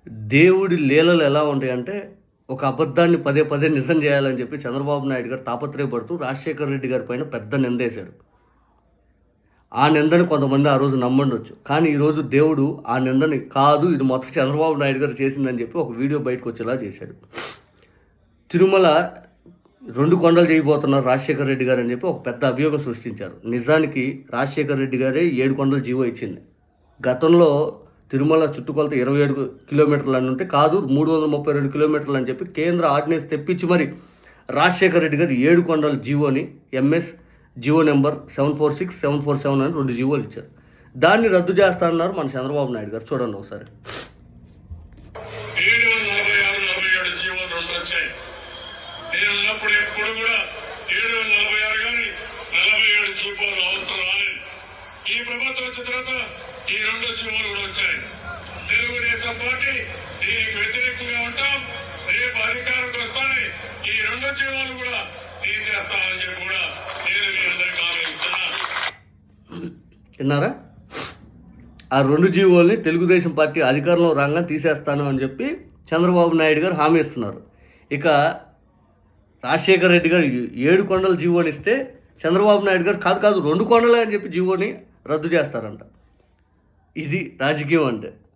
దేవుడి లీలలు ఎలా ఉంటాయంటే, ఒక అబద్ధాన్ని పదే పదే నిజం చేయాలని చెప్పి చంద్రబాబు నాయుడు గారు తాపత్రయపడుతూ రాజశేఖర్ రెడ్డి గారి పైన పెద్ద నిందేశారు. ఆ నిందని కొంతమంది ఆ రోజు నమ్ముండొచ్చు. కానీ ఈరోజు దేవుడు ఆ నిందని కాదు, ఇది మొత్తం చంద్రబాబు నాయుడు గారు చేసిందని చెప్పి ఒక వీడియో బయటకొచ్చేలా చేశాడు. తిరుమల 2 కొండలు చేయబోతున్నారు రాజశేఖర్ రెడ్డి గారు అని చెప్పి ఒక పెద్ద అభియోగం సృష్టించారు. నిజానికి రాజశేఖర్ రెడ్డి గారే 7 కొండల జీవో ఇచ్చింది. గతంలో తిరుమల చుట్టుకొలత 27 కిలోమీటర్లు అని ఉంటే కాదు 332 కిలోమీటర్లు అని చెప్పి కేంద్ర ఆర్డినెన్స్ తెప్పించి మరి రాజశేఖర్ రెడ్డి గారు 7 కొండల జీవోని ఎంఎస్ జీవో నెంబర్ 746, 747 అని 2 జీవోలు ఇచ్చారు. దాన్ని రద్దు చేస్తా అన్నారు మన చంద్రబాబు నాయుడు గారు. చూడండి ఒకసారి. ఈ ప్రభుత్వం వచ్చిన తర్వాత ఈ 2 జీవోలు కూడా వచ్చాయి. తెలుగుదేశం పార్టీ దీనికి వ్యతిరేకంగా ఉంటాం. రేపు అధికారంకి వస్తాయి ఈ 2 జీవోలు కూడా తీసేస్తామని చెప్పి కూడా నేను మీ అందరికీ హామీ ఇస్తున్నా. విన్నారా? ఆ 2 జీవోల్ని తెలుగుదేశం పార్టీ అధికారంలో రాగానే తీసేస్తాను అని చెప్పి చంద్రబాబు నాయుడు గారు హామీ ఇస్తున్నారు. ఇక రాజశేఖర్ రెడ్డి గారు 7 కొండల జీవోని ఇస్తే చంద్రబాబు నాయుడు గారు కాదు 2 కొండలే అని చెప్పి జీవోని రద్దు చేస్తారంట. ఇది రాజకీయం అంటే.